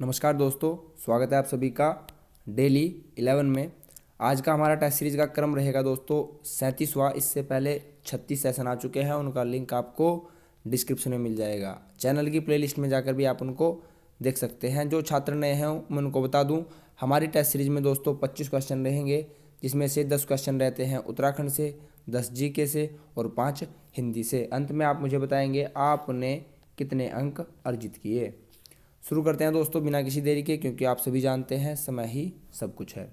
नमस्कार दोस्तों, स्वागत है आप सभी का डेली 11 में। आज का हमारा टेस्ट सीरीज का क्रम रहेगा दोस्तों 37वां। इससे पहले 36 सेशन आ चुके हैं, उनका लिंक आपको डिस्क्रिप्शन में मिल जाएगा। चैनल की प्लेलिस्ट में जाकर भी आप उनको देख सकते हैं। जो छात्र नए हैं मैं उनको बता दूं, हमारी टेस्ट सीरीज में दोस्तों 25 क्वेश्चन रहेंगे, जिसमें से 10 क्वेश्चन रहते हैं उत्तराखंड से, 10 जीके से और 5 हिंदी से। अंत में आप मुझे बताएंगे आपने कितने अंक अर्जित किए। शुरू करते हैं दोस्तों बिना किसी देरी के, क्योंकि आप सभी जानते हैं समय ही सब कुछ है।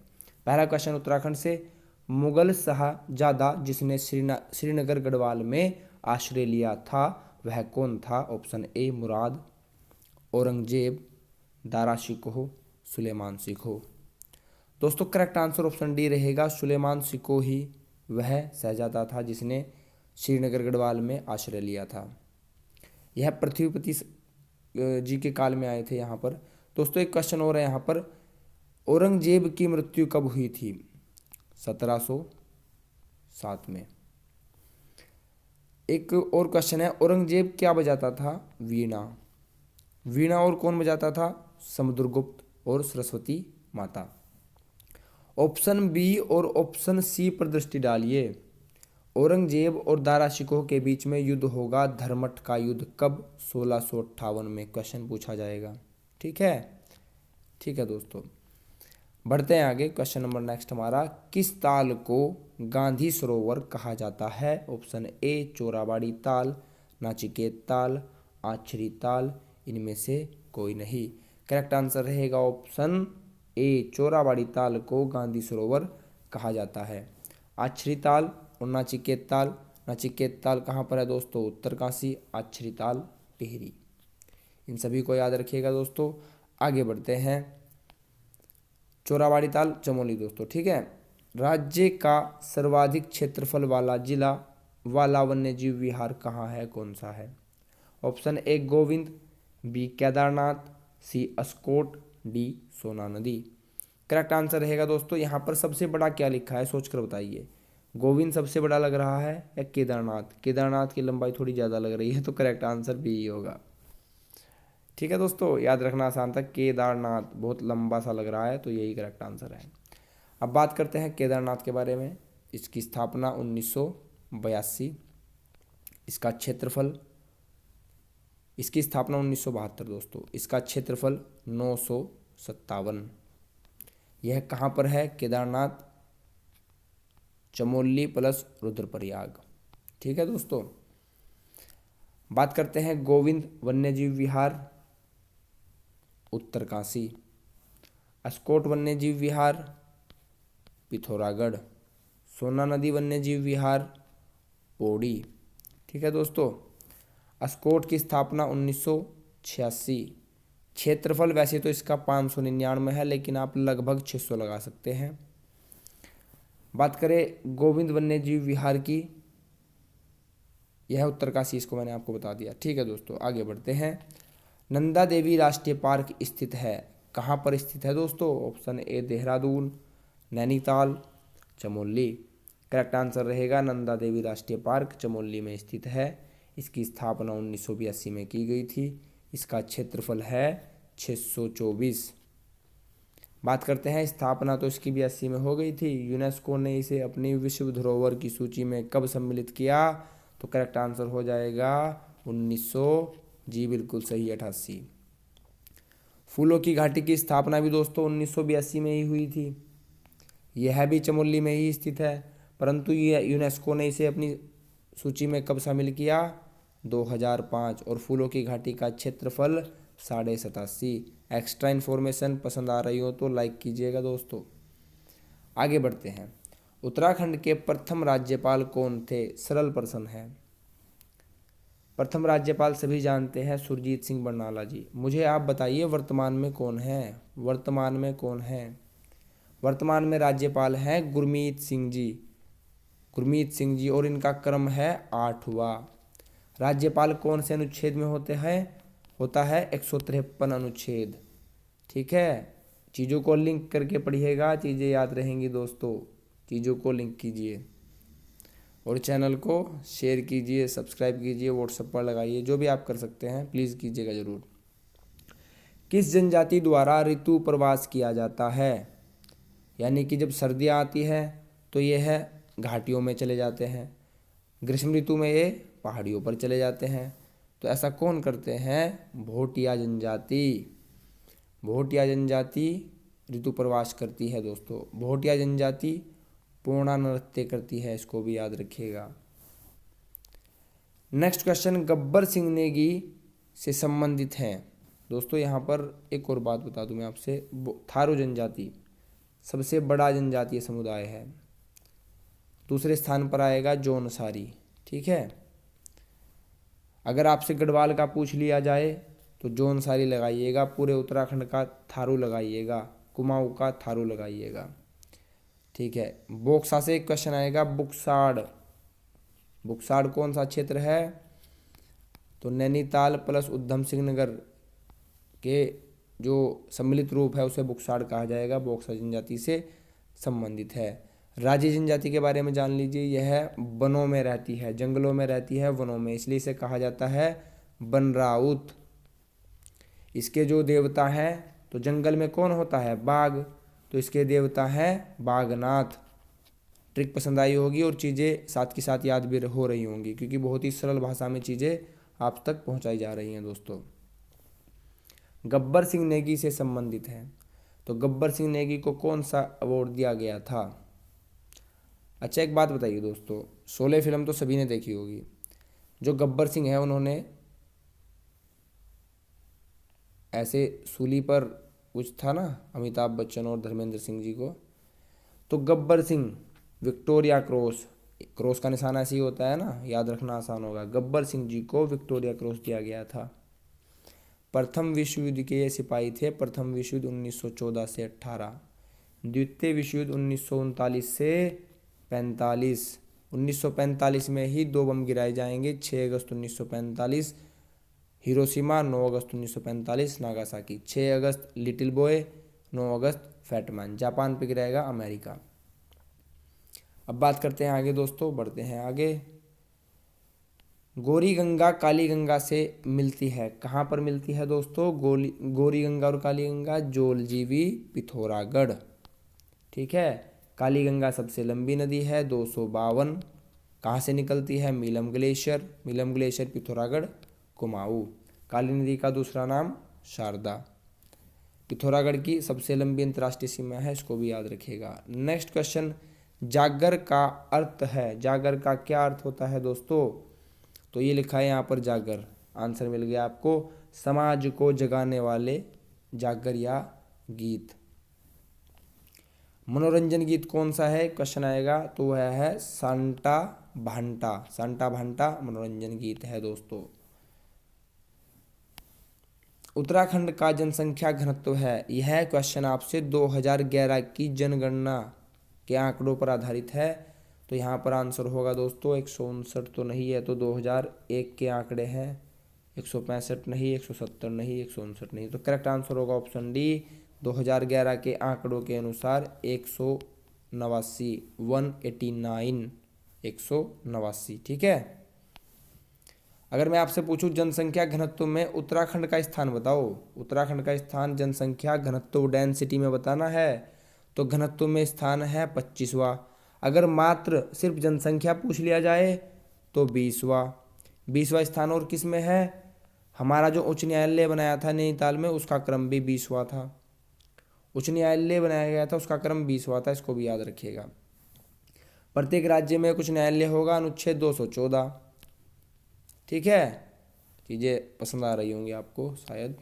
पहला क्वेश्चन उत्तराखंड से। मुगल शाहजादा जिसने श्रीनगर गढ़वाल में आश्रय लिया था वह कौन था? ऑप्शन ए मुराद, औरंगजेब, दारा शिकोह, सुलेमान शिकोह। दोस्तों करेक्ट आंसर ऑप्शन डी रहेगा, सुलेमान शिकोह ही वह शहजादा था जिसने श्रीनगर गढ़वाल में आश्रय लिया था। यह पृथ्वीपति जी के काल में आए थे यहाँ पर। दोस्तों एक क्वेश्चन और है यहाँ पर, औरंगजेब की मृत्यु कब हुई थी? 1707 में। एक और क्वेश्चन है, औरंगजेब क्या बजाता था? वीणा। वीणा और कौन बजाता था? समुद्रगुप्त और सरस्वती माता। ऑप्शन बी और ऑप्शन सी पर दृष्टि डालिए। औरंगजेब और दारा शिकोह के बीच में युद्ध होगा, धर्मठ का युद्ध कब? 1658 में क्वेश्चन पूछा जाएगा। ठीक है दोस्तों, बढ़ते हैं आगे। क्वेश्चन नंबर नेक्स्ट हमारा, किस ताल को गांधी सरोवर कहा जाता है? ऑप्शन ए चोराबाड़ी ताल, नाचिकेत ताल, आछरी ताल, इनमें से कोई नहीं। करेक्ट आंसर रहेगा ऑप्शन ए, चोराबाड़ी ताल को गांधी सरोवर कहा जाता है। आछरी ताल और नाचिकेत ताल। नाचिकेत ताल कहाँ पर है दोस्तों? उत्तरकाशी। आछरी ताल टिहरी। इन सभी को याद रखिएगा दोस्तों। आगे बढ़ते हैं, चोराबाड़ी ताल चमोली दोस्तों। ठीक है। राज्य का सर्वाधिक क्षेत्रफल वाला जिला वाला वन्यजीव विहार कहाँ है? कौन सा है? Option A Govind, B Kedarnath, C Askot, D Sona नदी। करेक्ट आंसर रहेगा दोस्तों, यहाँ पर सबसे बड़ा क्या लिखा है सोचकर बताइए। गोविंद सबसे बड़ा लग रहा है या केदारनाथ? केदारनाथ की लंबाई थोड़ी ज़्यादा लग रही है, तो करेक्ट आंसर बी ही होगा। ठीक है दोस्तों, याद रखना आसान था, केदारनाथ बहुत लंबा सा लग रहा है, तो यही करेक्ट आंसर है। अब बात करते हैं केदारनाथ के बारे में। इसकी स्थापना 1982। इसका क्षेत्रफल, इसकी स्थापना 1972 दोस्तों। इसका क्षेत्रफल 957। यह कहाँ पर है? केदारनाथ, चमोली प्लस रुद्रप्रयाग। ठीक है दोस्तों, बात करते हैं गोविंद वन्यजीव विहार, उत्तरकाशी। अस्कोट वन्यजीव विहार, पिथौरागढ़। सोना नदी वन्यजीव विहार, पौड़ी। ठीक है दोस्तों, अस्कोट की स्थापना 1986। क्षेत्रफल वैसे तो इसका 599 है, लेकिन आप लगभग 600 लगा सकते हैं। बात करें गोविंद वन्यजीव विहार की, यह उत्तरकाशी, इसको मैंने आपको बता दिया। ठीक है दोस्तों, आगे बढ़ते हैं। नंदा देवी राष्ट्रीय पार्क स्थित है, कहाँ पर स्थित है दोस्तों? Option A Dehradun, Nainital, Chamoli. Correct answer रहेगा नंदा देवी राष्ट्रीय पार्क चमोली में स्थित है। इसकी स्थापना 1982 में की गई थी। इसका क्षेत्रफल है 624। बात करते हैं, स्थापना तो इसकी भी 80 में हो गई थी। यूनेस्को ने इसे अपनी विश्व धरोहर की सूची में कब सम्मिलित किया? तो करेक्ट आंसर हो जाएगा 1900, जी बिल्कुल सही, 88। फूलों की घाटी की स्थापना भी दोस्तों 1982 में ही हुई थी। यह भी चमोली में ही स्थित है, परंतु ये यूनेस्को ने इसे अपनी सूची में कब शामिल किया? 2005। और फूलों की घाटी का क्षेत्रफल 87.5। एक्स्ट्रा इन्फॉर्मेशन पसंद आ रही हो तो लाइक कीजिएगा दोस्तों। आगे बढ़ते हैं, उत्तराखंड के प्रथम राज्यपाल कौन थे? सरल प्रश्न है। प्रथम राज्यपाल सभी जानते हैं, सुरजीत सिंह बरनाला जी। मुझे आप बताइए वर्तमान में कौन है? वर्तमान में कौन है? वर्तमान में राज्यपाल हैं गुरमीत सिंह जी। गुरमीत सिंह जी, और इनका क्रम है 8वां। राज्यपाल कौन से अनुच्छेद में होते हैं? होता है 153 अनुच्छेद। ठीक है, चीज़ों को लिंक करके पढ़िएगा, चीज़ें याद रहेंगी दोस्तों। चीज़ों को लिंक कीजिए और चैनल को शेयर कीजिए, सब्सक्राइब कीजिए, व्हाट्सएप पर लगाइए, जो भी आप कर सकते हैं प्लीज़ कीजिएगा ज़रूर। किस जनजाति द्वारा ऋतु प्रवास किया जाता है? यानी कि जब सर्दियाँ आती है तो ये है घाटियों में चले जाते हैं, ग्रीष्म ऋतु में ये पहाड़ियों पर चले जाते हैं। तो ऐसा कौन करते हैं? भोटिया जनजाति। भोटिया जनजाति ऋतु प्रवास करती है दोस्तों। भोटिया जनजाति पूर्णा नृत्य करती है, इसको भी याद रखिएगा। नेक्स्ट क्वेश्चन गब्बर सिंह नेगी से संबंधित है। दोस्तों यहाँ पर एक और बात बता दूं मैं आपसे, थारू जनजाति सबसे बड़ा जनजातीय समुदाय है। दूसरे स्थान पर आएगा जौनसारी। ठीक है, अगर आपसे गढ़वाल का पूछ लिया जाए तो जौनसारी लगाइएगा, पूरे उत्तराखंड का थारू लगाइएगा, कुमाऊं का थारू लगाइएगा। ठीक है, बोक्सा से एक क्वेश्चन आएगा, बुक्साड़। बुक्साड़ कौन सा क्षेत्र है? तो नैनीताल प्लस उधम सिंह नगर के जो सम्मिलित रूप है उसे बुक्साड़ कहा जाएगा, बोक्सा जनजाति से संबंधित है। राजी जनजाति के बारे में जान लीजिए, यह वनों में रहती है, जंगलों में रहती है, वनों में, इसलिए इसे कहा जाता है बनराउत। इसके जो देवता हैं, तो जंगल में कौन होता है? बाघ, तो इसके देवता हैं बाघनाथ। ट्रिक पसंद आई होगी और चीज़ें साथ के साथ याद भी हो रही होंगी, क्योंकि बहुत ही सरल भाषा में चीज़ें आप तक पहुंचाई जा रही हैं दोस्तों। गब्बर सिंह नेगी से संबंधित है, तो गब्बर सिंह नेगी को कौन सा अवार्ड दिया गया था? अच्छा एक बात बताइए दोस्तों, शोले फिल्म तो सभी ने देखी होगी। जो गब्बर सिंह है उन्होंने ऐसे सूली पर कुछ था ना, अमिताभ बच्चन और धर्मेंद्र सिंह जी को, तो Gabbar Singh Victoria cross, cross का निशान ऐसे ही होता है ना, याद रखना आसान होगा। गब्बर सिंह जी को विक्टोरिया क्रॉस दिया गया था। प्रथम विश्व युद्ध के ये सिपाही थे। प्रथम विश्व युद्ध 1914 से 18, द्वितीय विश्व युद्ध 1939 से 45। 1945 में ही 2 बम गिराए जाएंगे, 6 अगस्त 1945 हिरोशिमा, 9 अगस्त 1945 नागासाकी। 6 अगस्त लिटिल बॉय, 9 अगस्त फैटमैन। जापान पे गिराएगा अमेरिका। अब बात करते हैं आगे दोस्तों, बढ़ते हैं आगे। गौरी गंगा काली गंगा से मिलती है, कहाँ पर मिलती है दोस्तों? गौरी गंगा और काली गंगा जोलजीबी पिथौरागढ़। ठीक है, काली गंगा सबसे लंबी नदी है, 252। कहाँ से निकलती है? मीलम ग्लेशियर। मीलम ग्लेशियर पिथौरागढ़ कुमाऊं। काली नदी का दूसरा नाम शारदा। पिथौरागढ़ की सबसे लंबी अंतर्राष्ट्रीय सीमा है, इसको भी याद रखिएगा। नेक्स्ट क्वेश्चन, जागर का अर्थ है, जागर का क्या अर्थ होता है दोस्तों? तो ये लिखा है यहाँ पर जागर, आंसर मिल गया आपको। समाज को जगाने वाले जागर या गीत। मनोरंजन गीत कौन सा है क्वेश्चन आएगा, तो वह है सांटा भांटा। सांटा भांटा मनोरंजन गीत है दोस्तों। उत्तराखंड का जनसंख्या घनत्व है, यह क्वेश्चन आपसे 2011 की जनगणना के आंकड़ों पर आधारित है। तो यहाँ पर आंसर होगा दोस्तों 159 तो नहीं है, तो 2001 के आंकड़े हैं। 165 नहीं, 170 नहीं, 159 नहीं, तो करेक्ट आंसर होगा ऑप्शन डी। 2011 के आंकड़ों के अनुसार 189, 189, 189। ठीक है, अगर मैं आपसे पूछूं जनसंख्या घनत्व में उत्तराखंड का स्थान बताओ, उत्तराखंड का स्थान जनसंख्या घनत्व डेंसिटी में बताना है, तो घनत्व में स्थान है 25वां। अगर मात्र सिर्फ जनसंख्या पूछ लिया जाए तो 20वां स्थान। और किस में है? हमारा जो उच्च न्यायालय बनाया था नैनीताल में, उसका क्रम भी 20वां था। उच्च न्यायालय बनाया गया था, उसका क्रम 20वां था, इसको भी याद रखिएगा। प्रत्येक राज्य में कुछ न्यायालय होगा, अनुच्छेद 214। ठीक है, चीज़ें पसंद आ रही होंगी आपको शायद।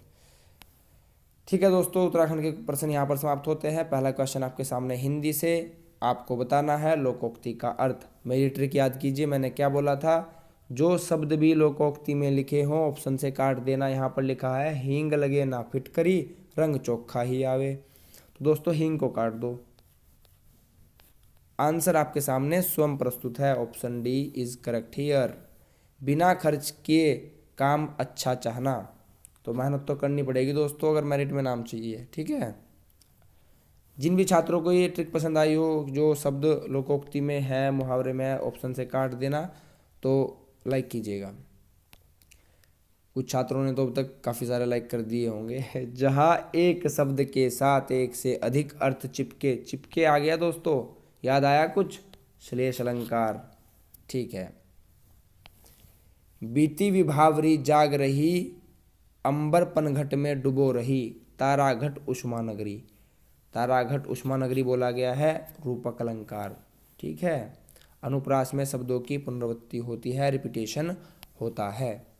ठीक है दोस्तों, उत्तराखंड के प्रश्न यहाँ पर समाप्त होते हैं। पहला क्वेश्चन आपके सामने हिंदी से, आपको बताना है लोकोक्ति का अर्थ। मेरी ट्रिक याद कीजिए, मैंने क्या बोला था? जो शब्द भी लोकोक्ति में लिखे हों ऑप्शन से काट देना। यहाँ पर लिखा है हींग लगे ना फिटकरी, रंग चोखा ही आवे, तो दोस्तों हींग को काट दो। आंसर आपके सामने स्वयं प्रस्तुत है, option D is correct here. बिना खर्च किए काम अच्छा चाहना, तो मेहनत तो करनी पड़ेगी दोस्तों अगर मेरिट में नाम चाहिए। ठीक है, जिन भी छात्रों को ये ट्रिक पसंद आई हो, जो शब्द लोकोक्ति में है, मुहावरे में है, ऑप्शन से काट देना, तो लाइक कीजिएगा। कुछ छात्रों ने तो अब तक काफ़ी सारे लाइक कर दिए होंगे। जहाँ एक शब्द के साथ एक से अधिक अर्थ चिपके, चिपके आ गया दोस्तों, याद आया कुछ? श्लेष अलंकार। ठीक है। बीती विभावरी जाग रही, अंबर पनघट में डुबो रही, ताराघट उष्मा नगरी। ताराघट उष्मा नगरी बोला गया है रूपक अलंकार। ठीक है। अनुप्रास में शब्दों की पुनरावृत्ति होती है, रिपीटेशन होता है।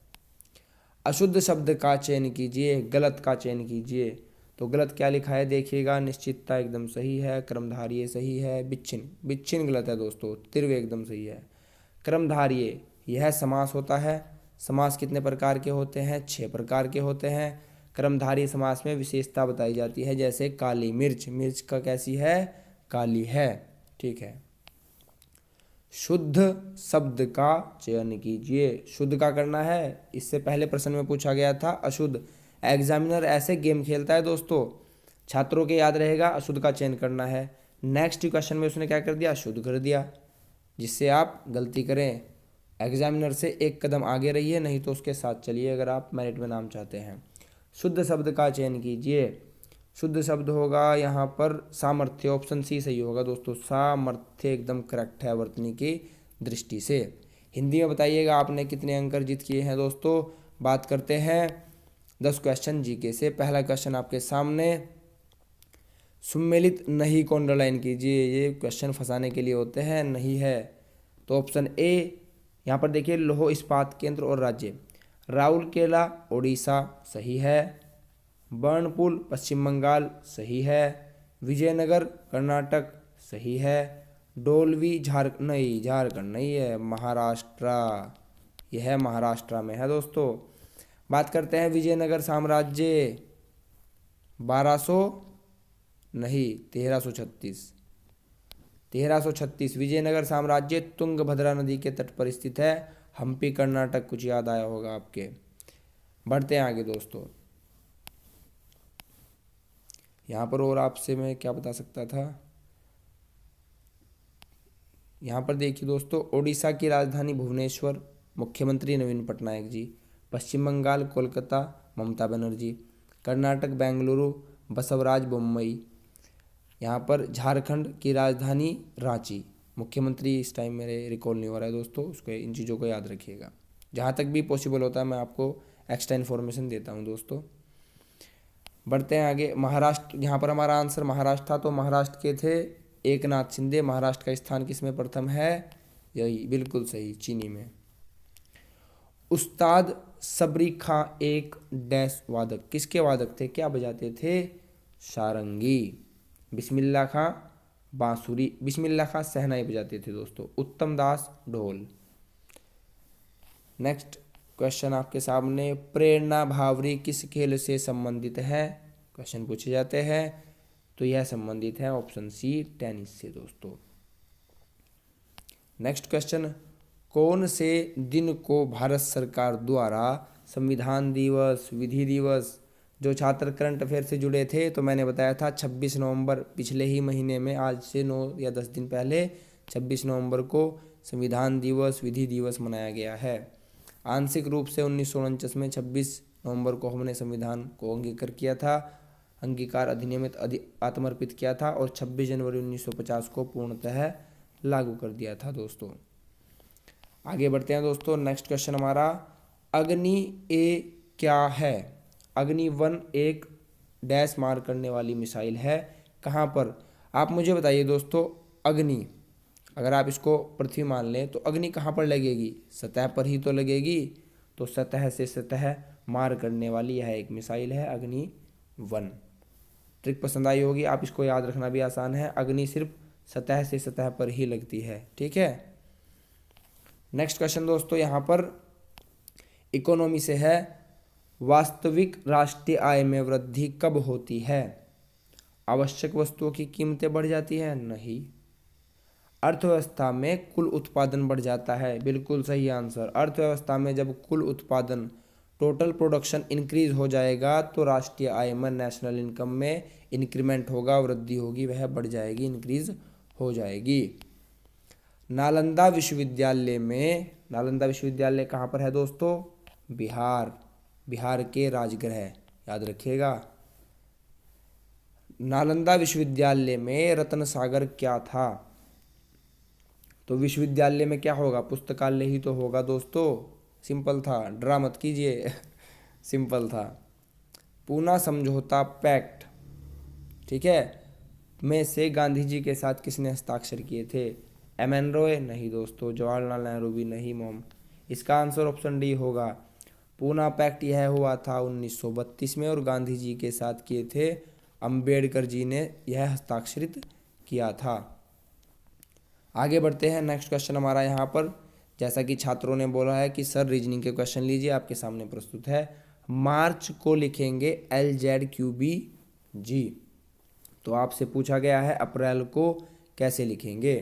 अशुद्ध शब्द का चयन कीजिए, गलत का चयन कीजिए। तो गलत क्या लिखा है देखिएगा। निश्चितता एकदम सही है, क्रमधार्य सही है, बिच्छिन्न, बिच्छिन्न गलत है दोस्तों, तीव्र एकदम सही है। क्रमधार्य यह समास होता है। समास कितने प्रकार के होते हैं? 6 प्रकार के होते हैं। क्रमधार्य समास में विशेषता बताई जाती है, जैसे काली मिर्च, मिर्च का कैसी है? काली है। ठीक है। शुद्ध शब्द का चयन कीजिए। शुद्ध का करना है, इससे पहले प्रश्न में पूछा गया था अशुद्ध। एग्जामिनर ऐसे गेम खेलता है दोस्तों, छात्रों के याद रहेगा अशुद्ध का चयन करना है। नेक्स्ट क्वेश्चन में उसने क्या कर दिया? शुद्ध कर दिया, जिससे आप गलती करें। एग्जामिनर से एक कदम आगे रहिए, नहीं तो उसके साथ चलिए अगर आप मेरिट में नाम चाहते हैं। शुद्ध शब्द का चयन कीजिए। शुद्ध शब्द होगा यहाँ पर सामर्थ्य, ऑप्शन सी सही होगा दोस्तों। सामर्थ्य एकदम करेक्ट है वर्तनी की दृष्टि से। हिंदी में बताइएगा आपने कितने अंक अर्जित किए हैं दोस्तों। बात करते हैं 10 क्वेश्चन जीके से। पहला क्वेश्चन आपके सामने, सुमेलित नहीं को अंडरलाइन कीजिए। ये क्वेश्चन फंसाने के लिए होते हैं, नहीं है तो ऑप्शन ए। यहाँ पर देखिए, लौह इस्पात केंद्र और राज्य, राउरकेला ओडिशा सही है, बर्नपुर पश्चिम बंगाल सही है, विजयनगर कर्नाटक सही है, डोलवी झारखंड नहीं है, महाराष्ट्र, यह है महाराष्ट्र में है दोस्तों। बात करते हैं विजयनगर साम्राज्य, 1200 नहीं 1336 विजयनगर साम्राज्य तुंगभद्रा नदी के तट पर स्थित है। हम्पी कर्नाटक, कुछ याद आया होगा आपके। बढ़ते हैं आगे दोस्तों। यहाँ पर और आपसे मैं क्या बता सकता था, यहाँ पर देखिए दोस्तों, ओडिशा की राजधानी भुवनेश्वर, मुख्यमंत्री नवीन पटनायक जी। पश्चिम बंगाल कोलकाता, ममता बनर्जी। कर्नाटक बेंगलुरु, बसवराज बोम्मई। यहाँ पर झारखंड की राजधानी रांची, मुख्यमंत्री इस टाइम मेरे रिकॉल नहीं हो रहा है दोस्तों, उसको इन चीज़ों को याद रखिएगा। जहाँ तक भी पॉसिबल होता है मैं आपको एक्स्ट्रा इन्फॉर्मेशन देता हूँ दोस्तों। बढ़ते हैं आगे। महाराष्ट्र, यहाँ पर हमारा आंसर महाराष्ट्र था, तो महाराष्ट्र के थे एकनाथ शिंदे। महाराष्ट्र का स्थान किसमें प्रथम है? यही, बिल्कुल सही, चीनी में। उस्ताद सबरी खां एक डैश वादक, किसके वादक थे? क्या बजाते थे? सारंगी। बिस्मिल्लाह खां बांसुरी, बिस्मिल्लाह खां शहनाई बजाते थे दोस्तों। उत्तम दास ढोल। नेक्स्ट क्वेश्चन आपके सामने, प्रेरणा भावरी किस खेल से संबंधित है? क्वेश्चन पूछे जाते हैं, तो यह संबंधित है ऑप्शन सी, टेनिस से दोस्तों। नेक्स्ट क्वेश्चन, कौन से दिन को भारत सरकार द्वारा संविधान दिवस, विधि दिवस, जो छात्र करंट अफेयर से जुड़े थे तो मैंने बताया था 26 नवंबर, पिछले ही महीने में, आज से 9 या 10 दिन पहले 26 नवंबर को संविधान दिवस, विधि दिवस मनाया गया है। आंशिक रूप से 1949 में 26 नवंबर को हमने संविधान को अंगीकार किया था, अंगीकार अधिनियमित आत्मर्पित किया था, और 26 जनवरी 1950 को पूर्णतः लागू कर दिया था दोस्तों। आगे बढ़ते हैं दोस्तों। नेक्स्ट क्वेश्चन हमारा, अग्नि ए क्या है? अग्नि 1 एक डैश मार करने वाली मिसाइल है। कहाँ पर? आप मुझे बताइए दोस्तों, अग्नि अगर आप इसको पृथ्वी मान लें तो अग्नि कहाँ पर लगेगी? सतह पर ही तो लगेगी। तो सतह से सतह मार करने वाली यह एक मिसाइल है, अग्नि 1। ट्रिक पसंद आई होगी, आप इसको याद रखना भी आसान है। अग्नि सिर्फ सतह से सतह पर ही लगती है। ठीक है। नेक्स्ट क्वेश्चन दोस्तों यहाँ पर इकोनॉमी से है, वास्तविक राष्ट्रीय आय में वृद्धि कब होती है? आवश्यक वस्तुओं की कीमतें बढ़ जाती है? नहीं। अर्थव्यवस्था में कुल उत्पादन बढ़ जाता है? बिल्कुल सही आंसर। अर्थव्यवस्था में जब कुल उत्पादन, टोटल प्रोडक्शन इंक्रीज हो जाएगा तो राष्ट्रीय आय में, नेशनल इनकम में इंक्रीमेंट होगा, वृद्धि होगी, वह बढ़ जाएगी, इंक्रीज हो जाएगी। नालंदा विश्वविद्यालय में, नालंदा विश्वविद्यालय कहाँ पर है दोस्तों? बिहार। बिहार के राजगृह, याद रखिएगा। नालंदा विश्वविद्यालय में रत्न सागर क्या था? तो विश्वविद्यालय में क्या होगा? पुस्तकालय ही तो होगा दोस्तों। सिंपल था, ड्रा मत कीजिए सिंपल था। पूना समझौता पैक्ट, ठीक है, में से गांधी जी के साथ किसने हस्ताक्षर किए थे? एम.एन. रॉय? नहीं दोस्तों। जवाहरलाल नेहरू भी नहीं मोम। इसका आंसर ऑप्शन डी होगा। पूना पैक्ट यह हुआ था 1932 में और गांधी जी के साथ किए थे अंबेडकर जी ने यह हस्ताक्षरित किया था। आगे बढ़ते हैं। नेक्स्ट क्वेश्चन हमारा यहाँ पर, जैसा कि छात्रों ने बोला है कि सर रीजनिंग के क्वेश्चन लीजिए, आपके सामने प्रस्तुत है। मार्च को लिखेंगे LZQBG, तो आपसे पूछा गया है अप्रैल को कैसे लिखेंगे।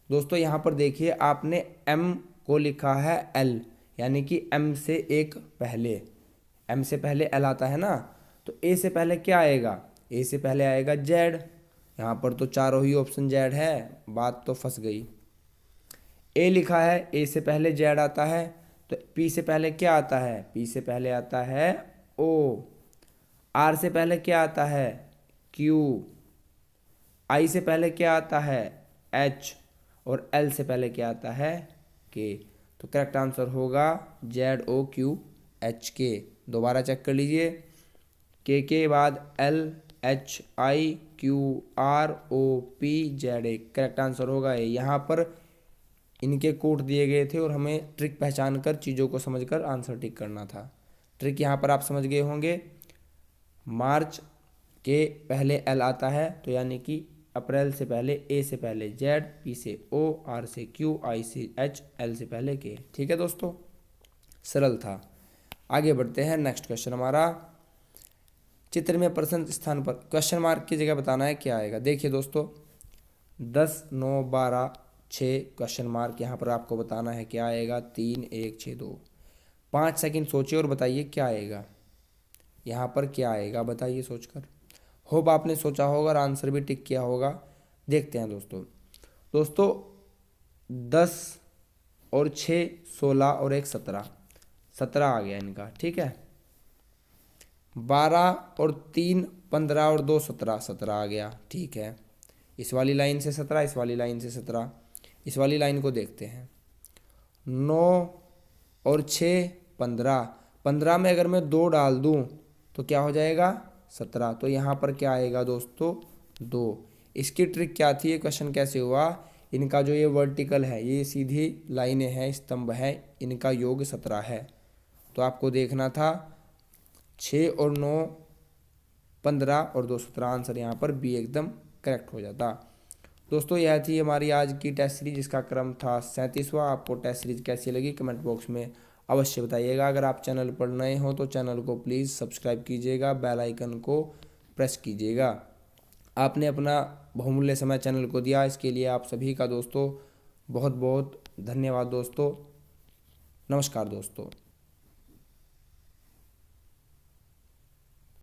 दोस्तों यहाँ पर देखिए, आपने M को लिखा है L, यानी कि M से एक पहले, M से पहले L आता है ना, तो A से पहले क्या आएगा? A से पहले आएगा Z। यहाँ पर तो चारों ही ऑप्शन Z है, बात तो फंस गई। A लिखा है, A से पहले Z आता है, तो P से पहले क्या आता है? P से पहले आता है O। R से पहले क्या आता है? Q। I से पहले क्या आता है? H। और L से पहले क्या आता है? K। तो करेक्ट आंसर होगा ZOQHK। दोबारा चेक कर लीजिए। K के बाद LHIQROPZA, करेक्ट आंसर होगा ये। यहाँ पर इनके कोड दिए गए थे और हमें ट्रिक पहचान कर चीज़ों को समझकर आंसर टिक करना था। ट्रिक यहाँ पर आप समझ गए होंगे। मार्च के पहले L आता है, तो यानी कि अप्रैल से पहले A से पहले Z, P से O, R से Q, I से H, L से पहले K। ठीक है दोस्तों, सरल था। आगे बढ़ते हैं। नेक्स्ट क्वेश्चन हमारा, चित्र में प्रश्न स्थान पर क्वेश्चन मार्क की जगह बताना है क्या आएगा। देखिए दोस्तों, 10, 9, 12, 6 क्वेश्चन मार्क, यहाँ पर आपको बताना है क्या आएगा। 3, 1, 6, 2। 5 सेकंड सोचिए और बताइए क्या आएगा। यहाँ पर क्या आएगा बताइए सोचकर। होप आपने सोचा होगा और आंसर भी टिक किया होगा। देखते हैं दोस्तों। 10 और 6 16 और 1 17, 17 आ गया इनका, ठीक है। 12 और 3 15 और 2 17, 17 आ गया, ठीक है। इस वाली लाइन से 17, इस वाली लाइन से 17। इस वाली लाइन को देखते हैं। 9 और 6 15, 15 में अगर मैं 2 डाल दूं तो क्या हो जाएगा? 17। तो यहाँ पर क्या आएगा दोस्तों? 2। इसकी ट्रिक क्या थी? ये क्वेश्चन कैसे हुआ? इनका जो ये वर्टिकल है, ये सीधी लाइनें हैं, स्तंभ है, इनका योग 17 है। तो आपको देखना था 6 और 9 15 और 2 17, आंसर यहाँ पर बी एकदम करेक्ट हो जाता। दोस्तों यह थी हमारी आज की टेस्ट सीरीज, जिसका क्रम था 37वां। आपको टेस्ट सीरीज कैसी लगी कमेंट बॉक्स में अवश्य बताइएगा। अगर आप चैनल पर नए हो तो चैनल को प्लीज़ सब्सक्राइब कीजिएगा, बेल आइकन को प्रेस कीजिएगा। आपने अपना बहुमूल्य समय चैनल को दिया, इसके लिए आप सभी का दोस्तों बहुत बहुत धन्यवाद दोस्तों। नमस्कार दोस्तों।